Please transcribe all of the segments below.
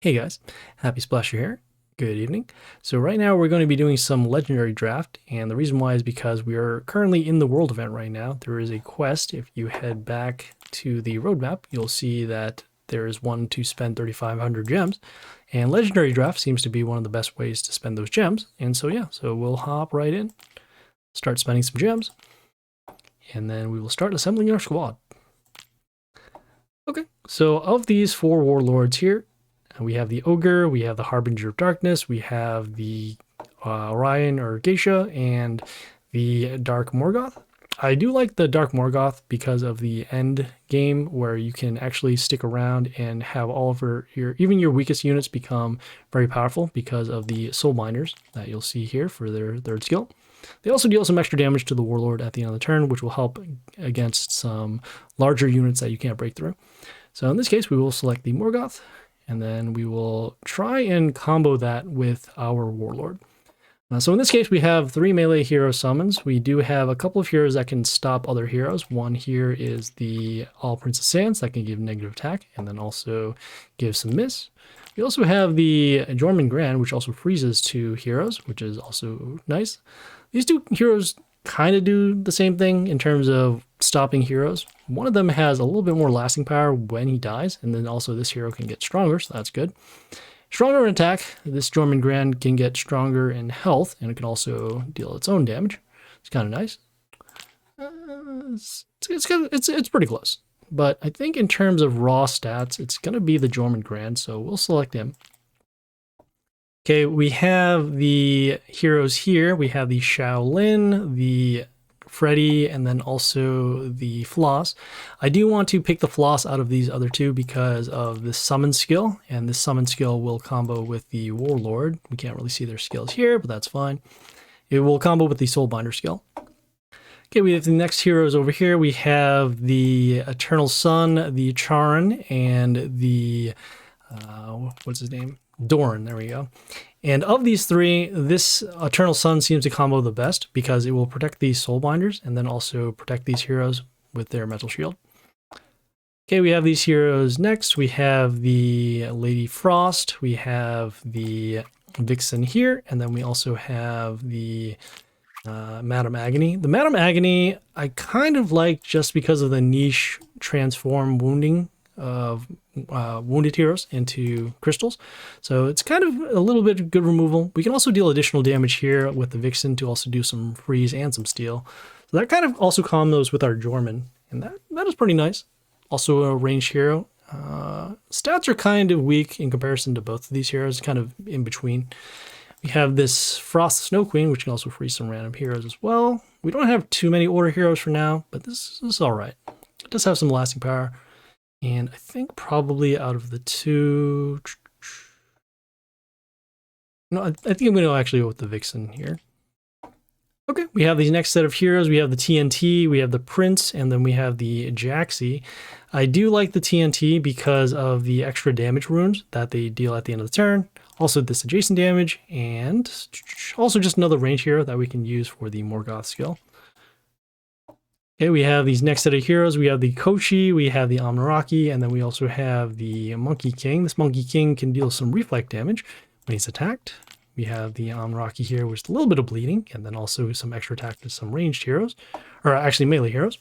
Hey guys, Happy Splasher here. Good evening. So right now we're going to be doing some legendary draft, and the reason why is because we are currently in the world event right now. There is a quest. If you head back to the roadmap, you'll see that there is one to spend 3,500 gems, and legendary draft seems to be one of the best ways to spend those gems. And so yeah, so we'll hop right in, start spending some gems, and then we will start assembling our squad. Okay, so of these four warlords here, we have the Ogre, we have the Harbinger of Darkness, we have the Orion or Geisha, and the Dark Morgoth. I do like the Dark Morgoth because of the end game where you can actually stick around and have all of even your weakest units become very powerful because of the Soul Binders that you'll see here for their third skill. They also deal some extra damage to the Warlord at the end of the turn, which will help against some larger units that you can't break through. So in this case, we will select the Morgoth, and then we will try and combo that with our Warlord. So in this case, we have 3 melee hero summons. We do have a couple of heroes that can stop other heroes. One here is the All Princess Sands that can give negative attack and then also give some miss. We also have the Jormungand, which also freezes 2 heroes, which is also nice. These 2 heroes kind of do the same thing in terms of stopping heroes. One of them has a little bit more lasting power when he dies, and then also this hero can get stronger, so that's good. Stronger in attack, this Jormungand can get stronger in health, and it can also deal its own damage. It's kind of nice. It's pretty close. But I think in terms of raw stats, it's going to be the Jormungand, so we'll select him. Okay, we have the heroes here. We have the Shaolin, the Freddy, and then also the Floss. I do want to pick the Floss out of these other 2 because of the summon skill, and this summon skill will combo with the Warlord. We can't really see their skills here, but that's fine. It will combo with the Soulbinder skill. Okay, we have the next heroes over here. We have the Eternal Sun, the Charon, and the, what's his name? Dorn, there we go. And of these 3, this Eternal Sun seems to combo the best because it will protect these Soul Binders and then also protect these heroes with their Metal Shield. Okay, we have these heroes next. We have the Lady Frost, we have the Vixen here, and then we also have the Madame Agony. The Madame Agony I kind of like just because of the niche transform wounding of wounded heroes into crystals. So it's kind of a little bit of good removal. We can also deal additional damage here with the Vixen to also do some freeze and some steel. So that kind of also combos with our Jormund, and that is pretty nice. Also a ranged hero. Stats are kind of weak in comparison to both of these heroes, kind of in between. We have this Frost Snow Queen, which can also freeze some random heroes as well. We don't have too many order heroes for now, but this is all right. It does have some lasting power. And I think probably out of the 2... No, I think I'm going to actually go with the Vixen here. Okay, we have these next set of heroes. We have the TNT, we have the Prince, and then we have the Jaxi. I do like the TNT because of the extra damage runes that they deal at the end of the turn. Also this adjacent damage, and also just another range hero that we can use for the Morgoth skill. Okay, we have these next set of heroes. We have the Koshi, we have the Amanaraki, and then we also have the Monkey King. This Monkey King can deal some reflect damage when he's attacked. We have the Amanaraki here with a little bit of bleeding, and then also some extra attack to some ranged heroes, or actually melee heroes.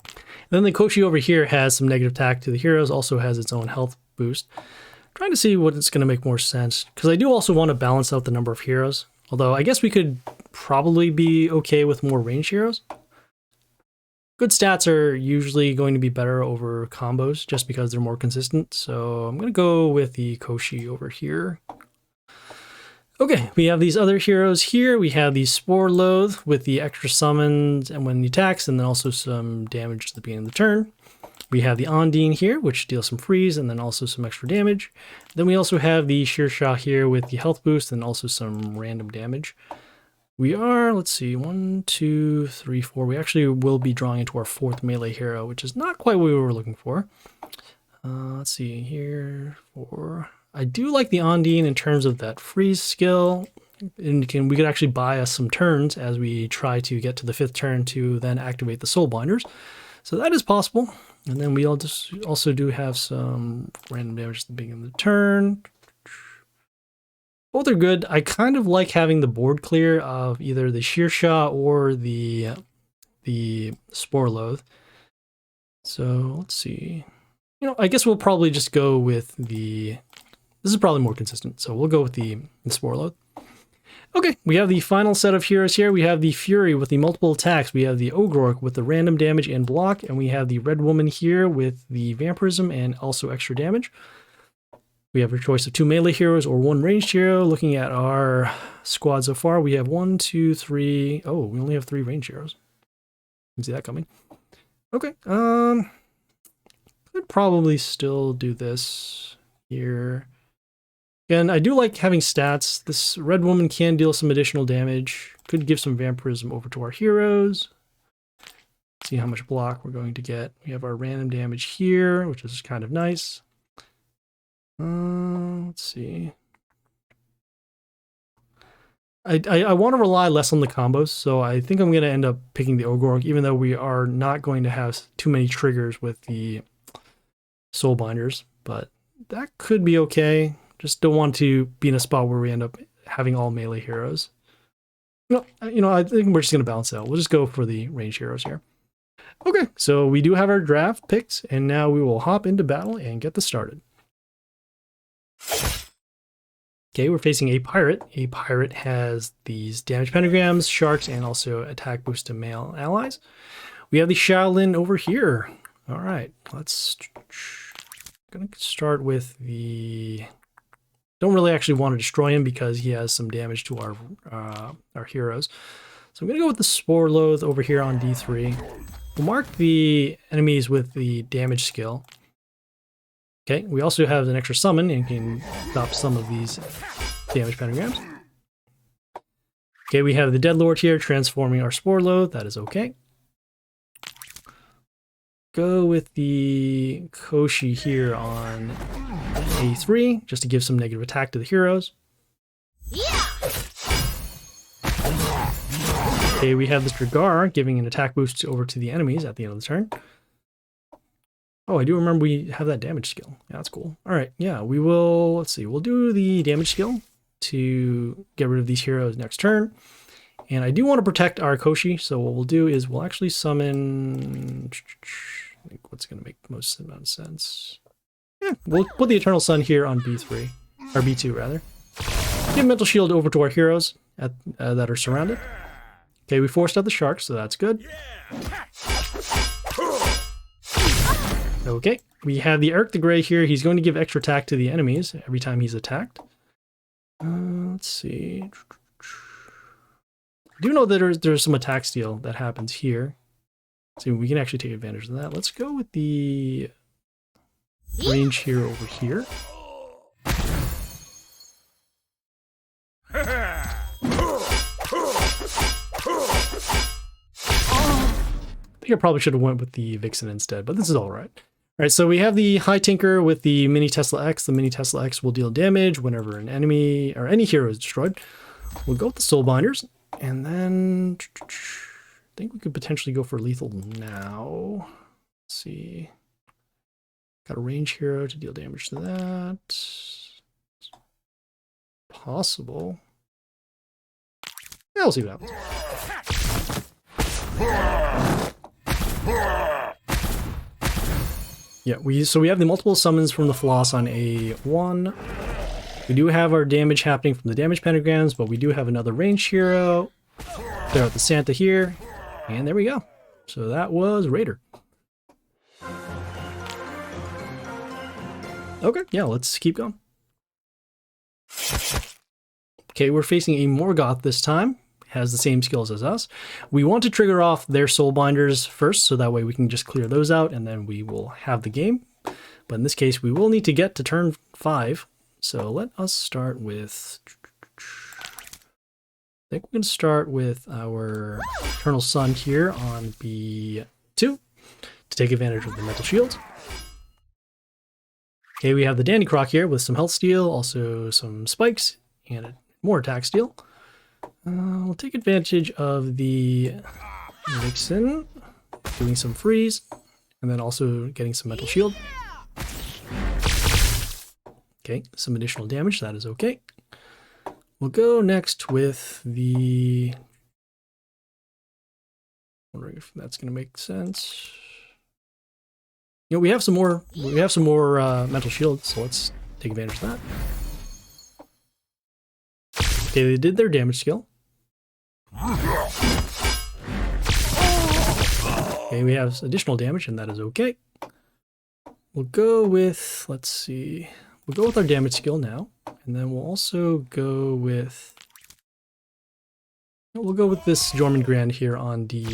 And then the Koshi over here has some negative attack to the heroes, also has its own health boost. I'm trying to see what it's going to make more sense, because I do also want to balance out the number of heroes, although I guess we could probably be okay with more ranged heroes. Good stats are usually going to be better over combos just because they're more consistent. So I'm going to go with the Koshi over here. Okay, we have these other heroes here. We have the Spore Loathe with the extra summons and when he attacks, and then also some damage to the beginning of the turn. We have the Ondine here, which deals some freeze and then also some extra damage. Then we also have the Shearshot here with the health boost and also some random damage. We are, let's see, 1, 2, 3, 4. We actually will be drawing into our 4th melee hero, which is not quite what we were looking for. Let's see here, 4. I do like the Ondine in terms of that freeze skill. And we could actually buy us some turns as we try to get to the 5th turn to then activate the Soul Binders. So that is possible. And then we also do have some random damage at the beginning of the turn. Both are good. I kind of like having the board clear of either the Sheer Shot or the Spore Loath. So let's see. You know, I guess we'll probably just go with the... This is probably more consistent, so we'll go with the Spore Loath. Okay, we have the final set of heroes here. We have the Fury with the multiple attacks. We have the Ogorok with the random damage and block, and we have the Red Woman here with the Vampirism and also extra damage. We have a choice of 2 melee heroes or 1 ranged hero. Looking at our squad so far, we have 1, 2, 3... Oh, we only have 3 ranged heroes. Didn't see that coming. Okay, could probably still do this here. Again, I do like having stats. This Red Woman can deal some additional damage. Could give some Vampirism over to our heroes. See how much block we're going to get. We have our random damage here, which is kind of nice. Let's see. I want to rely less on the combos, so I think I'm going to end up picking the Ogorok, even though we are not going to have too many triggers with the Soulbinders, but that could be okay. Just don't want to be in a spot where we end up having all melee heroes. You know, I think we're just going to balance it out. We'll just go for the ranged heroes here. Okay, so we do have our draft picked, and now we will hop into battle and get this started. Okay, we're facing a pirate. A pirate has these damage pentagrams, sharks, and also attack boost to male allies. We have the Shaolin over here. All right, I'm gonna start with the... Don't really actually want to destroy him because he has some damage to our heroes. So I'm gonna go with the Spore Loath over here on D3. We'll mark the enemies with the damage skill. Okay, we also have an extra summon and can stop some of these damage pentagrams. Okay, we have the Deadlord here transforming our Spore Loath. That is okay. Go with the Koshi here on A3, just to give some negative attack to the heroes. Okay, we have this Dragar giving an attack boost over to the enemies at the end of the turn. Oh, I do remember we have that damage skill. Yeah, that's cool. All right, yeah, we will, let's see, we'll do the damage skill to get rid of these heroes next turn. And I do want to protect our Koshi, so what we'll do is we'll actually summon, I think what's going to make the most amount of sense. Yeah, we'll put the Eternal Sun here on B3, or B2 rather. Give Mental Shield over to our heroes that are surrounded. Okay, we forced out the sharks, so that's good. Okay, we have the Eric the Grey here. He's going to give extra attack to the enemies every time he's attacked. Let's see. I do know that there's some attack steal that happens here. So we can actually take advantage of that. Let's go with the range hero over here. I think I probably should have went with the Vixen instead, but this is all right. All right, so we have the High Tinker with the Mini Tesla X. The Mini Tesla X will deal damage whenever an enemy or any hero is destroyed. We'll go with the Soulbinders, and then I think we could potentially go for lethal now. Let's see. Got a range hero to deal damage to that. Possible. Yeah, we'll see what happens. Yeah, so we have the multiple summons from the Floss on A1. We do have our damage happening from the damage pentagrams, but we do have another range hero. There at the Santa here, and there we go. So that was Raider. Okay, yeah, let's keep going. Okay, we're facing a Morgoth this time. Has the same skills as us. We want to trigger off their Soulbinders first, so that way we can just clear those out, and then we will have the game. But in this case, we will need to get to turn 5. So let us start with... I think we're going to start with our Eternal Sun here on B2 to take advantage of the Mental Shield. Okay, we have the Danny Croc here with some health steal, also some spikes, and more attack steal. We'll take advantage of the Vixen doing some freeze, and then also getting some mental shield. Okay, some additional damage, that is okay. We'll go next with the... wondering if that's going to make sense. You know, we have some more mental shield, so let's take advantage of that. Okay, they did their damage skill. Okay, we have additional damage, and that is okay. We'll go with, let's see, we'll go with our damage skill now, and then we'll also go with, we'll go with this Jormungand Grand here on the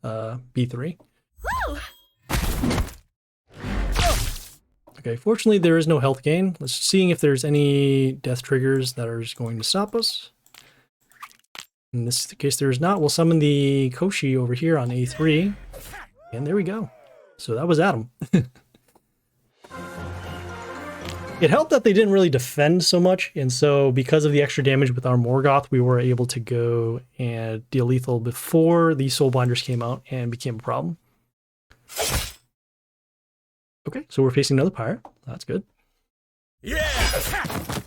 B3. Okay, fortunately there is no health gain. Let's see if there's any death triggers that are just going to stop us. In this case there is not. We'll summon the Koshi over here on A3. And there we go. So that was Adam. It helped that they didn't really defend so much, and so because of the extra damage with our Morgoth, we were able to go and deal lethal before the Soul Binders came out and became a problem. Okay, so we're facing another pirate. That's good. Yeah.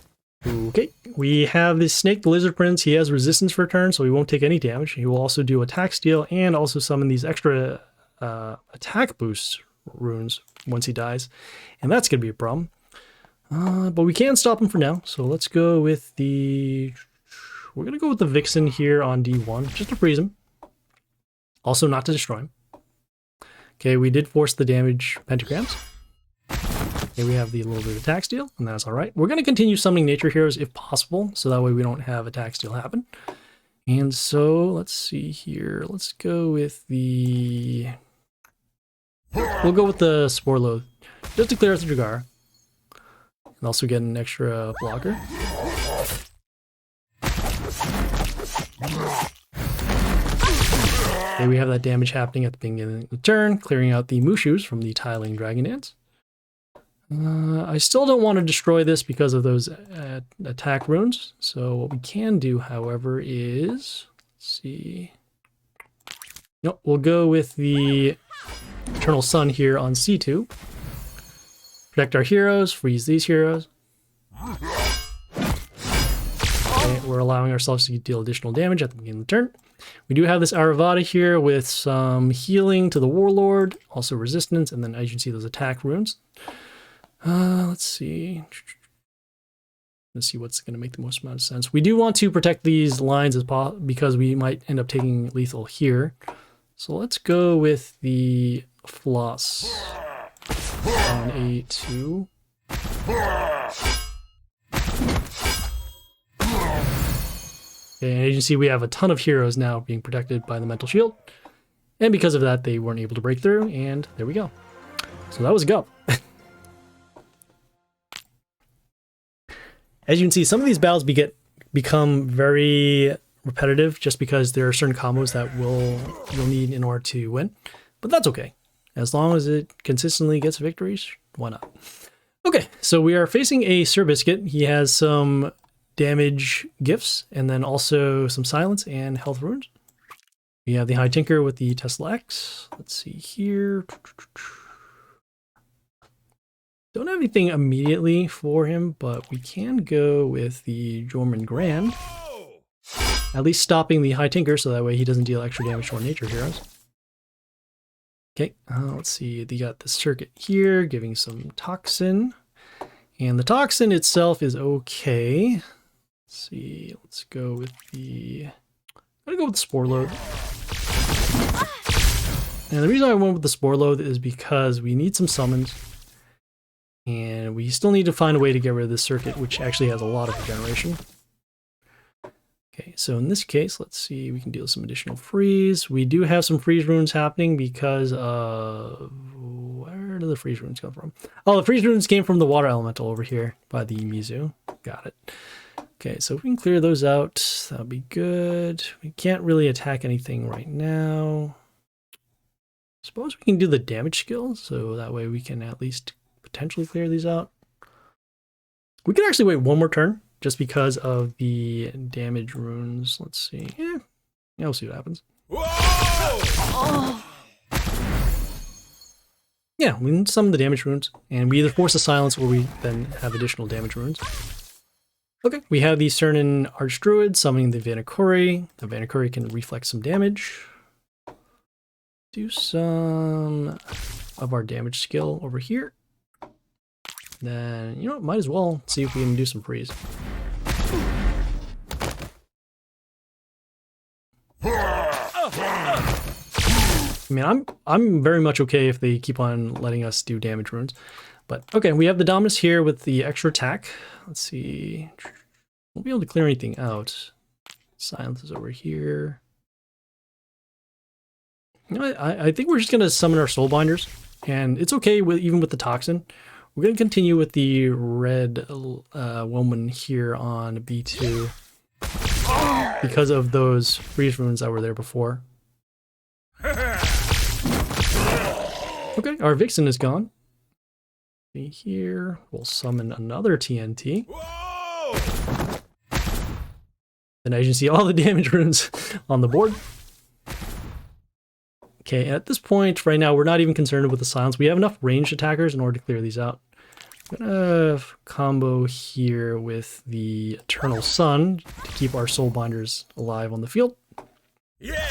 Okay, we have this Snake, the Lizard Prince. He has resistance for a turn, so he won't take any damage. He will also do attack steal and also summon these extra attack boost runes once he dies, and that's going to be a problem. But we can stop him for now, so let's go with the... we're going to go with the Vixen here on D1, just to freeze him. Also not to destroy him. Okay, we did force the damage pentagrams. Okay, we have the little bit of attack steal, and that's alright. We're going to continue summoning nature heroes if possible, so that way we don't have attack steal happen. And so, let's see here. Let's go with the... we'll go with the Spore Load, just to clear out the Dragar. And also get an extra blocker. Okay, we have that damage happening at the beginning of the turn, clearing out the Mushus from the Tiling Dragon Dance. I still don't want to destroy this because of those attack runes. So what we can do, however, is... let's see... nope, we'll go with the Eternal Sun here on C2. Protect our heroes, freeze these heroes. Okay, we're allowing ourselves to deal additional damage at the beginning of the turn. We do have this Aravada here with some healing to the Warlord, also resistance, and then as you can see those attack runes. Let's see. Let's see what's going to make the most amount of sense. We do want to protect these lines as because we might end up taking lethal here. So let's go with the Floss on A2. Okay, and as you can see, we have a ton of heroes now being protected by the mental shield. And because of that, they weren't able to break through, and there we go. So that was a go. As you can see, some of these battles become very repetitive just because there are certain combos that you'll need in order to win. But that's okay. As long as it consistently gets victories, why not? Okay, so we are facing a Sir Biscuit. He has some damage gifts and then also some silence and health runes. We have the High Tinker with the Tesla X. Let's see here. Don't have anything immediately for him, but we can go with the Jormungand Grand. At least stopping the High Tinker so that way he doesn't deal extra damage to our nature heroes. Okay, let's see. They got the circuit here, giving some toxin. And the toxin itself is okay. Let's see. Let's go with the... I'm going to go with the Spore Load. And the reason I went with the Spore Load is because we need some summons. And we still need to find a way to get rid of this circuit, which actually has a lot of regeneration. Okay, so in this case, let's see, we can deal some additional freeze. We do have some freeze runes happening because of... where do the freeze runes come from? Oh, the freeze runes came from the water elemental over here by the Mizu. Got it. Okay, so if we can clear those out, that'll be good. We can't really attack anything right now. Suppose we can do the damage skill, so that way we can at least potentially clear these out. We can actually wait one more turn just because of the damage runes. Let's see. Yeah, we'll see what happens. Oh. Yeah, we can summon the damage runes, and we either force a silence or we then have additional damage runes. Okay, we have the Cernan Archdruid summoning the Vanakori. The Vanakori can reflect some damage. Do some of our damage skill over here. Then, you know what, might as well see if we can do some freeze. I mean, I'm very much okay if they keep on letting us do damage runes. But okay, we have the Dominus here with the extra attack. Let's see. Won't be able to clear anything out. Silence is over here. You know, I think we're just going to summon our Soulbinders. And it's okay with even with the Toxin. We're going to continue with the red woman here on B2. Because of those freeze runes that were there before. Okay, our Vixen is gone. Here, we'll summon another TNT. And as you can see, all the damage runes on the board. Okay, at this point, right now, we're not even concerned with the silence. We have enough ranged attackers in order to clear these out. I'm gonna combo here with the Eternal Sun to keep our Soulbinders alive on the field. Yeah.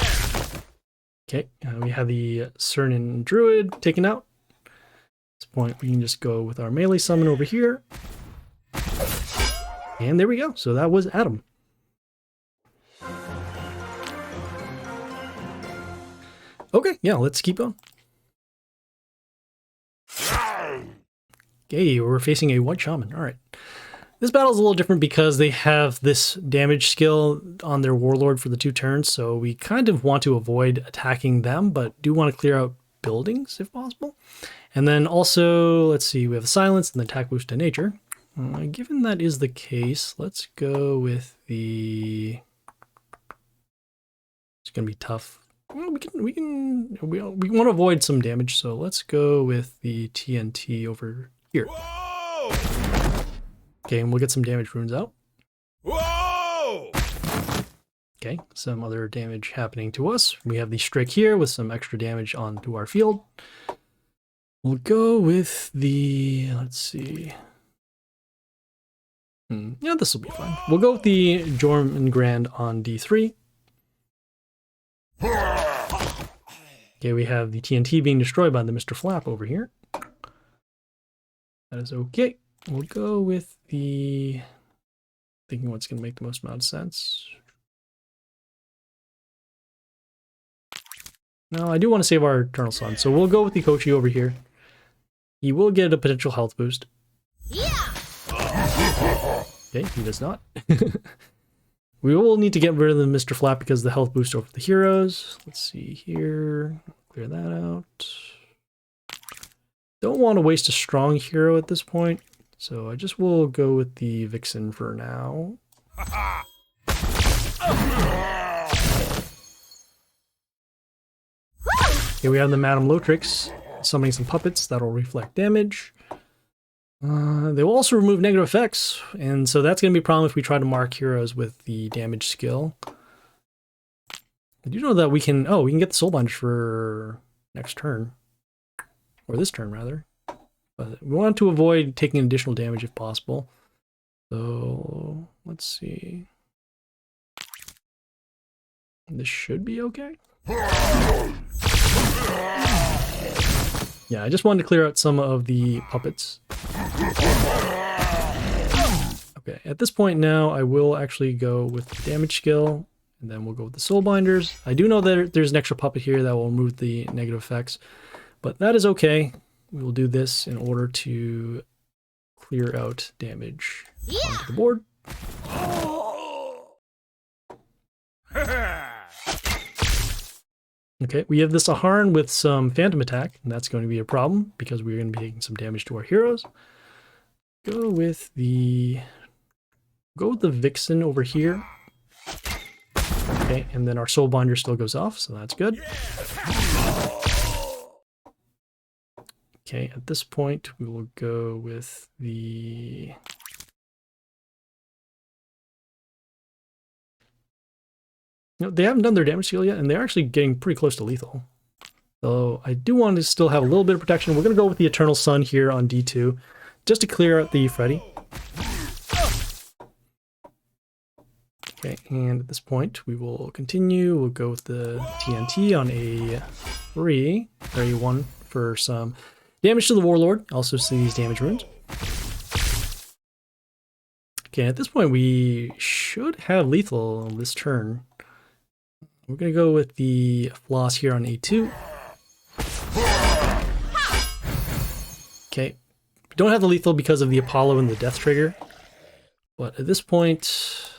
Okay, we have the Cernan Druid taken out. At this point, we can just go with our melee summon over here. And there we go. So that was Adam. Okay, yeah, let's keep on. Okay, we're facing a white shaman. All right. This battle is a little different because they have this damage skill on their Warlord for the 2 turns, so we kind of want to avoid attacking them, but do want to clear out buildings if possible. And then also, let's see, we have silence and the attack boost to nature. Given that is the case, let's go with the... It's going to be tough. Well, we want to avoid some damage, so let's go with the TNT over here. Whoa! Okay, and we'll get some damage runes out. Whoa! Okay, some other damage happening to us. We have the Strick here with some extra damage onto our field. We'll go with the, let's see. Yeah, this will be fine. We'll go with the Jormungand on D3. Okay, we have the TNT being destroyed by the Mr. Flap over here. That is okay. We'll go with the... Thinking what's going to make the most amount of sense. No, I do want to save our Eternal Sun, so we'll go with the Kochi over here. He will get a potential health boost. Yeah. Okay, he does not. We will need to get rid of the Mr. Flap because of the health boost over the heroes. Let's see here. Clear that out. Don't want to waste a strong hero at this point, so I just will go with the Vixen for now. Here we have the Madame Lotrix summoning some puppets that'll reflect damage. They will also remove negative effects, and so that's going to be a problem if we try to mark heroes with the damage skill. I do know that we can get the Soulbinders for next turn. Or this turn, rather. But we want to avoid taking additional damage if possible. So, let's see. This should be okay. Yeah, I just wanted to clear out some of the puppets. Okay, at this point now, I will actually go with the damage skill, and then we'll go with the Soulbinders. I do know that there's an extra puppet here that will remove the negative effects, but that is okay. We will do this in order to clear out damage onto the board. Okay, we have this Saharan with some Phantom Attack, and that's going to be a problem because we're going to be taking some damage to our heroes. Go with the Vixen over here. Okay, and then our Soulbinder still goes off, so that's good. Okay, at this point, we will go with the... No, they haven't done their damage skill yet, and they're actually getting pretty close to lethal. So I do want to still have a little bit of protection. We're going to go with the Eternal Sun here on D2, just to clear out the Freddy. Okay, and at this point, we will continue. We'll go with the TNT on A3, or A1 for some damage to the Warlord. Also see these damage runes. Okay, at this point, we should have lethal this turn. We're going to go with the Floss here on A2. Okay, we don't have the lethal because of the Apollo and the death trigger. But at this point,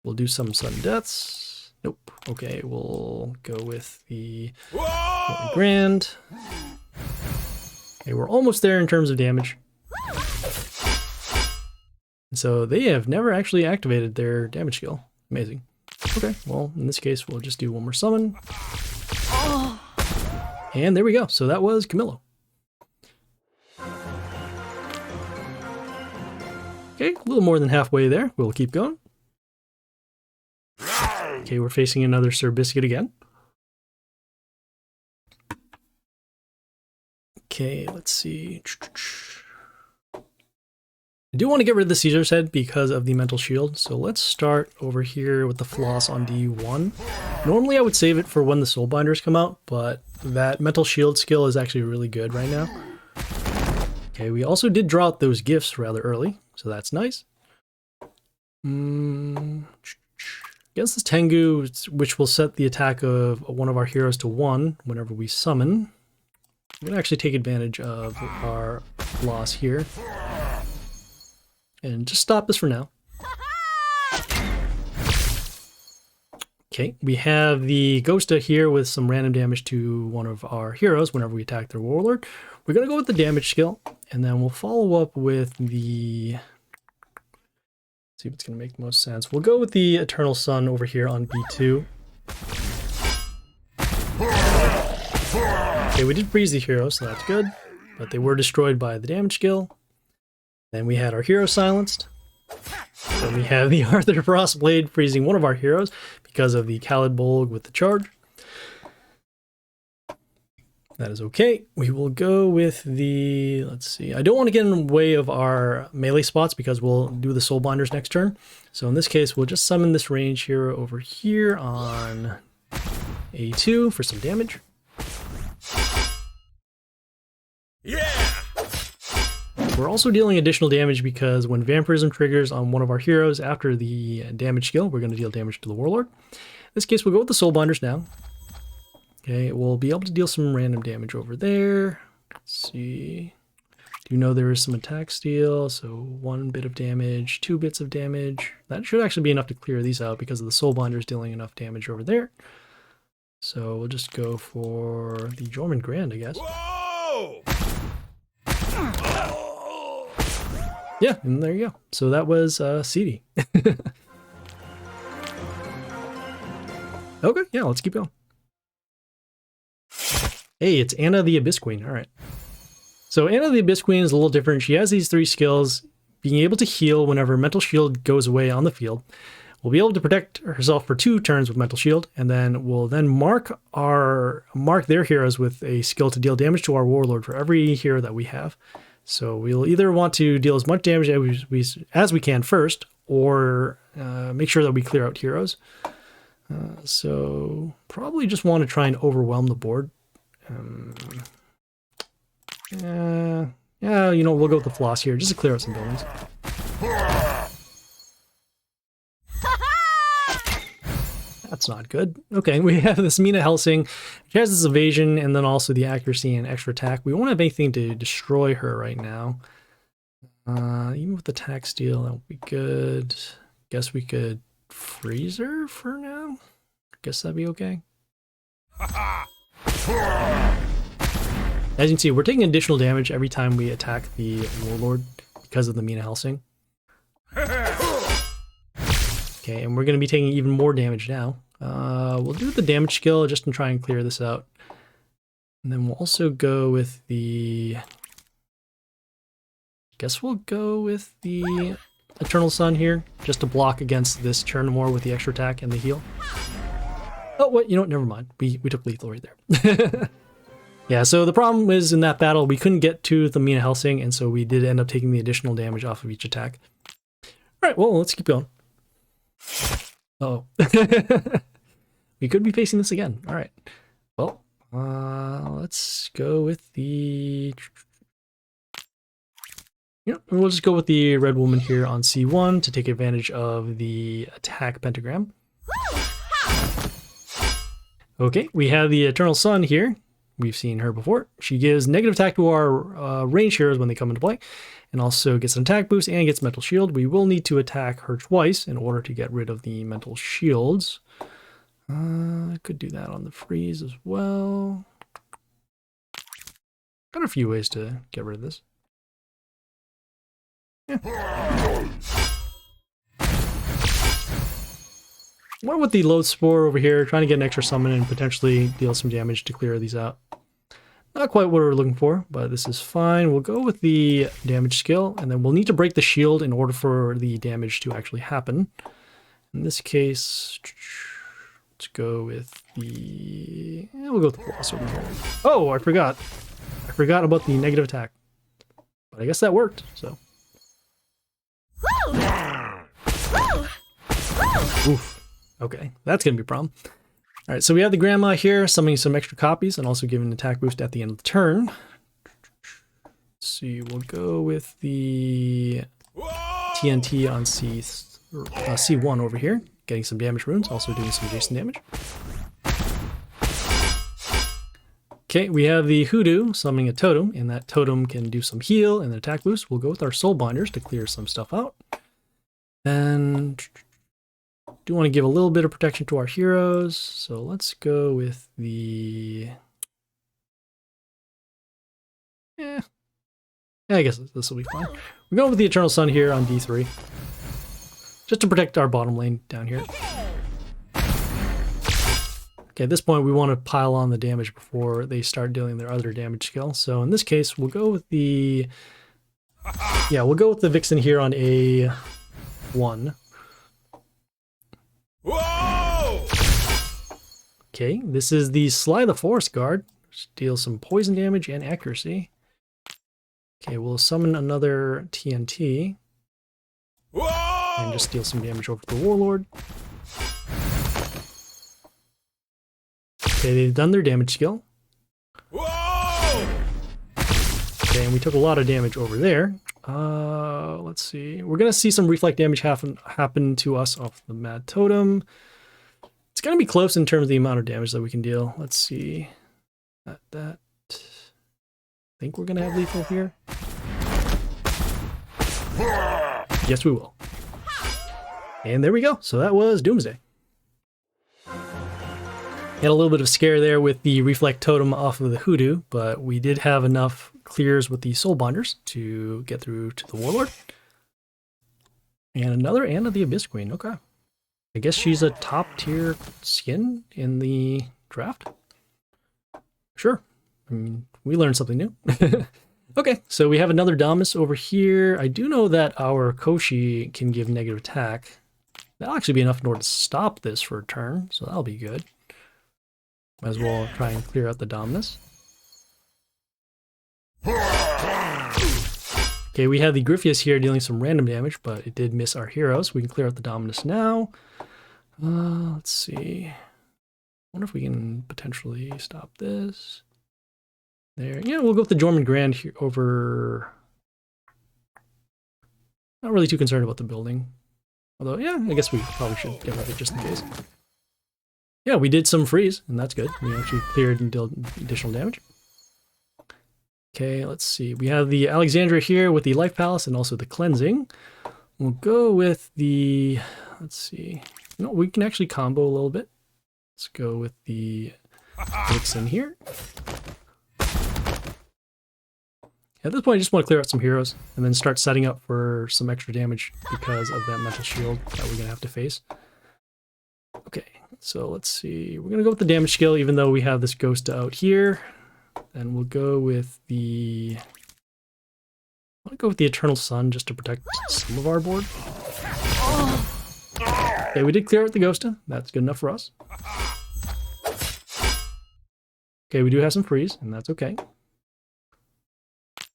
we'll do some sudden deaths. Nope. Okay, we'll go with the Grand. Okay, we're almost there in terms of damage. So they have never actually activated their damage skill. Amazing. Okay, well, in this case, we'll just do one more summon. And there we go. So that was Camilo. Okay, a little more than halfway there. We'll keep going. Okay, we're facing another Sir Biscuit again. Okay, let's see. I do want to get rid of the Caesar's head because of the mental shield, so let's start over here with the Floss on D1. Normally I would save it for when the soul binders come out, but that mental shield skill is actually really good right now. Okay, we also did draw out those gifts rather early, so that's nice. Against this Tengu, which will set the attack of one of our heroes to 1 whenever we summon. I'm going to actually take advantage of our Floss here. And just stop this for now. Okay, we have the Ghosta here with some random damage to one of our heroes whenever we attack their Warlord. We're going to go with the damage skill, and then we'll follow up with the... Let's see what's going to make the most sense. We'll go with the Eternal Sun over here on B2. Okay, we did freeze the hero, so that's good. But they were destroyed by the damage skill. Then we had our hero silenced. Then we have the Arthur Frostblade freezing one of our heroes because of the Khalid Bolg with the charge. That is okay. We will go with the, let's see, I don't want to get in the way of our melee spots because we'll do the soul binders next turn. So in this case, we'll just summon this range hero over here on A2 for some damage. Yeah! We're also dealing additional damage because when Vampirism triggers on one of our heroes after the damage skill, we're going to deal damage to the Warlord. In this case, we'll go with the soul binders now. Okay, we'll be able to deal some random damage over there. Let's see. Do you know there is some attack steal? So 1 bit of damage, 2 bits of damage. That should actually be enough to clear these out because of the soul binders dealing enough damage over there. So we'll just go for the Jormungand Grand, I guess. Whoa! Yeah, and there you go. So that was CD. Okay, yeah, let's keep going. Hey, it's Anna the Abyss Queen. All right. So Anna the Abyss Queen is a little different. She has these 3 skills. Being able to heal whenever Mental Shield goes away on the field. We'll be able to protect herself for 2 turns with Mental Shield, and then we'll then mark their heroes with a skill to deal damage to our Warlord for every hero that we have. So we'll either want to deal as much damage as we can first, or make sure that we clear out heroes. So probably just want to try and overwhelm the board. Yeah, you know, we'll go with the Floss here just to clear out some buildings. That's not good. Okay, we have this Mina Helsing, which has this evasion and then also the accuracy and extra attack. We won't have anything to destroy her right now. Even with attack steal, that would be good. Guess we could freeze her for now. Guess that'd be okay. As you can see, we're taking additional damage every time we attack the Warlord because of the Mina Helsing. Okay, and we're going to be taking even more damage now. We'll do the damage skill just to try and clear this out. And then we'll also go with the... Guess we'll go with the Eternal Sun here, just to block against this turn more with the extra attack and the heal. Oh, wait, you know what? Never mind. We took lethal right there. Yeah, so the problem is in that battle, we couldn't get to the Mina Helsing, and so we did end up taking the additional damage off of each attack. All right, well, let's keep going. Oh. We could be facing this again. All right. Well, let's go with the... Yep, we'll just go with the red woman here on C1 to take advantage of the attack pentagram. Okay, we have the Eternal Sun here. We've seen her before. She gives negative attack to our range heroes when they come into play, and also gets an attack boost and gets mental shield. We will need to attack her twice in order to get rid of the mental shields. I could do that on the freeze as well. Got a few ways to get rid of this. Yeah. What with the load spore over here, trying to get an extra summon and potentially deal some damage to clear these out. Not quite what we're looking for, but this is fine. We'll go with the damage skill, and then we'll need to break the shield in order for the damage to actually happen. In this case, let's go with the... Yeah, we'll go with the philosopher. Oh, I forgot. I forgot about the negative attack. But I guess that worked, so... Oof. Okay, that's going to be a problem. All right, so we have the grandma here, summoning some extra copies and also giving an attack boost at the end of the turn. Let's see, we'll go with the TNT on C1 over here, getting some damage runes, also doing some adjacent damage. Okay, we have the Hoodoo summoning a totem, and that totem can do some heal and an attack boost. We'll go with our soul binders to clear some stuff out. Then... do want to give a little bit of protection to our heroes, so let's go with the... Yeah, I guess this will be fine. We're going with the Eternal Sun here on D3, just to protect our bottom lane down here. Okay, at this point we want to pile on the damage before they start dealing their other damage skill. So in this case, we'll go with the... Yeah, we'll go with the Vixen here on A1. Whoa! Okay, this is the Sly the Forest Guard. Deals some poison damage and accuracy. Okay, we'll summon another TNT. Whoa! And just deal some damage over to the Warlord. Okay, they've done their damage skill. Whoa! Okay, and we took a lot of damage over there. Let's see. We're gonna see some reflect damage happen to us off the Mad Totem. It's gonna be close in terms of the amount of damage that we can deal. Let's see. That. I think we're gonna have lethal here. Yes, we will. And there we go. So that was Doomsday. Had a little bit of scare there with the reflect totem off of the Hoodoo, but we did have enough clears with the soul binders to get through to the Warlord. And another Anna the Abyss Queen. Okay. I guess she's a top tier skin in the draft. Sure. I mean, we learned something new. Okay, so we have another Damus over here. I do know that our Koshi can give negative attack. That'll actually be enough in order to stop this for a turn, so that'll be good. Might as well try and clear out the Dominus. Okay, we have the Griffius here dealing some random damage, but it did miss our heroes. We can clear out the Dominus now. Let's see. I wonder if we can potentially stop this. There. Yeah, we'll go with the Jormungand here over... Not really too concerned about the building. Although, yeah, I guess we probably should get rid of it just in case. Yeah, we did some freeze, and that's good. We actually cleared and dealt additional damage. Okay, let's see. We have the Alexandria here with the Life Palace and also the Cleansing. We'll go with the... Let's see. No, we can actually combo a little bit. Let's go with the Vixen here. At this point, I just want to clear out some heroes and then start setting up for some extra damage because of that mental shield that we're going to have to face. Okay, so let's see. We're going to go with the damage skill even though we have this ghost out here. And we'll go with the... I want to go with the Eternal Sun just to protect some of our board. Okay, we did clear out the Ghosta. That's good enough for us. Okay, we do have some freeze, and that's okay.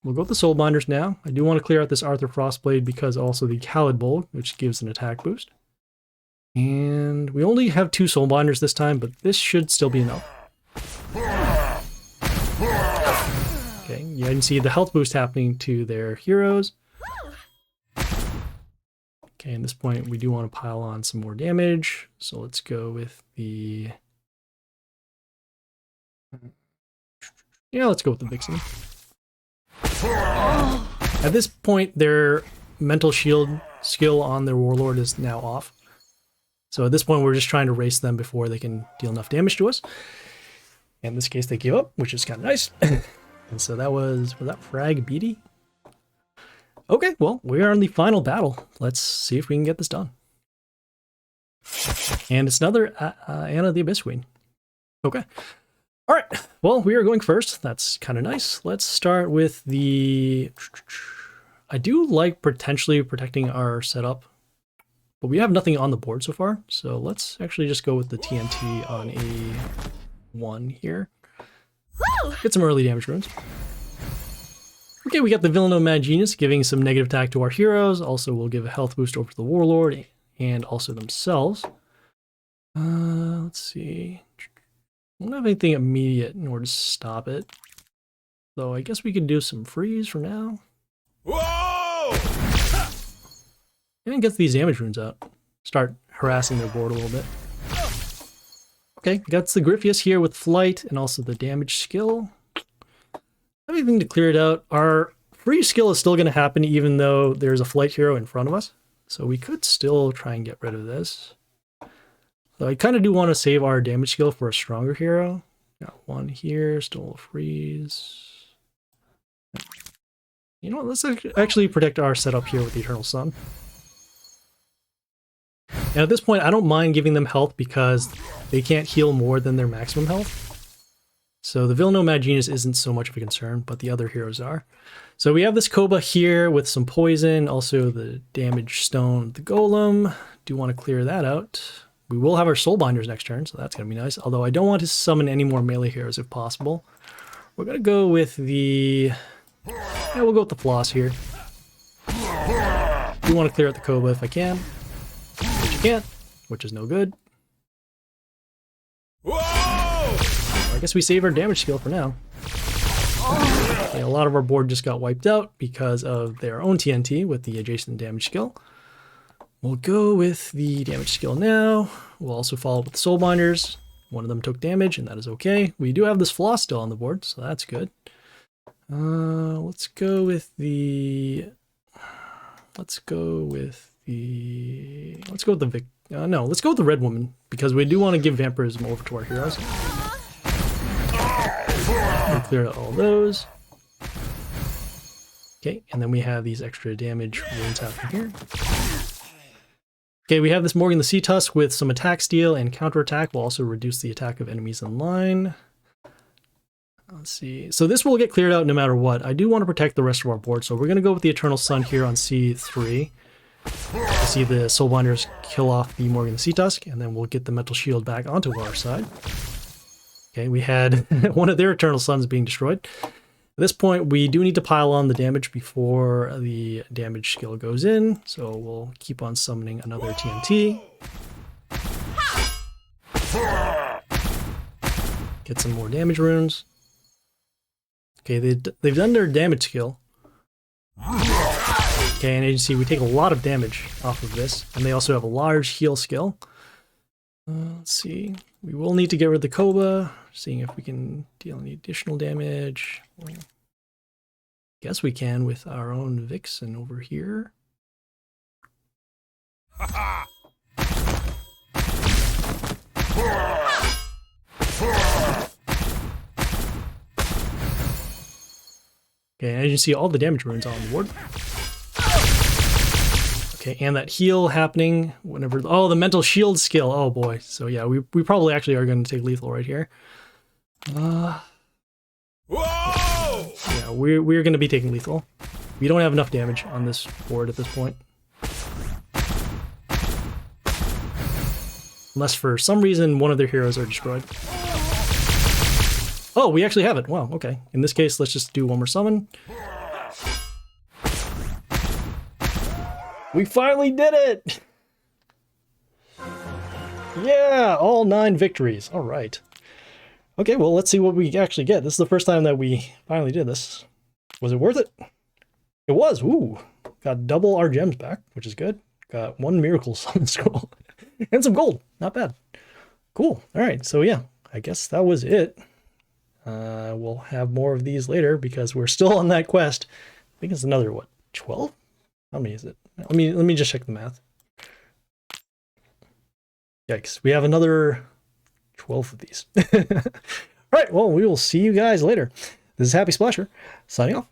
We'll go with the Soul Binders now. I do want to clear out this Arthur Frostblade because also the Khalid Bolt, which gives an attack boost. And we only have 2 Soul Binders this time, but this should still be enough. Okay, you can see the health boost happening to their heroes. Okay, at this point, we do want to pile on some more damage. So let's go with the... Yeah, let's go with the Vixen. At this point, their mental shield skill on their Warlord is now off. So at this point, we're just trying to race them before they can deal enough damage to us. In this case, they gave up, which is kind of nice. And so that was that Fragbait? Okay, well, we are in the final battle. Let's see if we can get this done. And it's another Anna the Abyss Queen. Okay. All right, well, we are going first. That's kind of nice. Let's start with the... I do like potentially protecting our setup, but we have nothing on the board so far. So let's actually just go with the TNT on a 1 here. Get some early damage runes. Okay, we got the Villain Mad Genius giving some negative attack to our heroes. Also, we'll give a health boost over to the Warlord and also themselves. Let's see. I don't have anything immediate in order to stop it. So I guess we could do some freeze for now. Whoa! And get these damage runes out. Start harassing their board a little bit. Okay, we got the Griffius here with flight and also the damage skill. Anything to clear it out. Our free skill is still going to happen even though there's a flight hero in front of us. So we could still try and get rid of this. So I kind of do want to save our damage skill for a stronger hero. Got 1 here, still a freeze. You know what, let's actually protect our setup here with the Eternal Sun. And at this point, I don't mind giving them health because they can't heal more than their maximum health. So the Villain Mad Genius isn't so much of a concern, but the other heroes are. So we have this Koba here with some poison, also the damage stone, the Golem. Do want to clear that out. We will have our Soul Binders next turn, so that's going to be nice. Although I don't want to summon any more melee heroes if possible. We're going to go with the... Yeah, we'll go with the Floss here. Do want to clear out the Koba if I can. Which you can't, which is no good. Whoa! I guess we save our damage skill for now. Okay, a lot of our board just got wiped out because of their own TNT with the adjacent damage skill. We'll go with the damage skill now. We'll also follow up with the Soul Binders. One of them took damage, and that is okay. We do have this Floss still on the board, so that's good. Let's go with the... Let's go with the Red Woman, because we do want to give Vampirism over to our heroes. We'll clear out all those. Okay, and then we have these extra damage runes happening here. Okay, we have this Morgan the Sea Tusk with some attack steal and counterattack. Will also reduce the attack of enemies in line. Let's see. So this will get cleared out no matter what. I do want to protect the rest of our board, so we're going to go with the Eternal Sun here on C3. To see the Soul Binders kill off the Morgan the Sea Tusk, and then we'll get the Mental Shield back onto our side. Okay, we had one of their Eternal Suns being destroyed. At this point, we do need to pile on the damage before the damage skill goes in, so we'll keep on summoning another TNT. Get some more damage runes. Okay, they've done their damage skill. Okay, and as you see, we take a lot of damage off of this, and they also have a large heal skill. Let's see. We will need to get rid of the Koba, seeing if we can deal any additional damage. Well, guess we can with our own Vixen over here. Okay, and as you see, all the damage runes on the board. Okay, and that heal happening whenever... Oh, the Mental Shield skill. Oh boy. So yeah, we probably actually are going to take lethal right here. Whoa! Yeah, we're going to be taking lethal. We don't have enough damage on this board at this point. Unless for some reason one of their heroes are destroyed. Oh, we actually have it. Wow, okay. In this case, let's just do one more summon. We finally did it! Yeah, all 9 victories. All right. Okay, well, let's see what we actually get. This is the first time that we finally did this. Was it worth it? It was. Ooh. Got double our gems back, which is good. Got 1 miracle summon scroll. And some gold. Not bad. Cool. All right, so yeah, I guess that was it. We'll have more of these later because we're still on that quest. I think it's another, what, 12? How many is it? Let me just check the math. Yikes, we have another 12 of these. All right, well, we will see you guys later. This is Happy Splasher, signing off.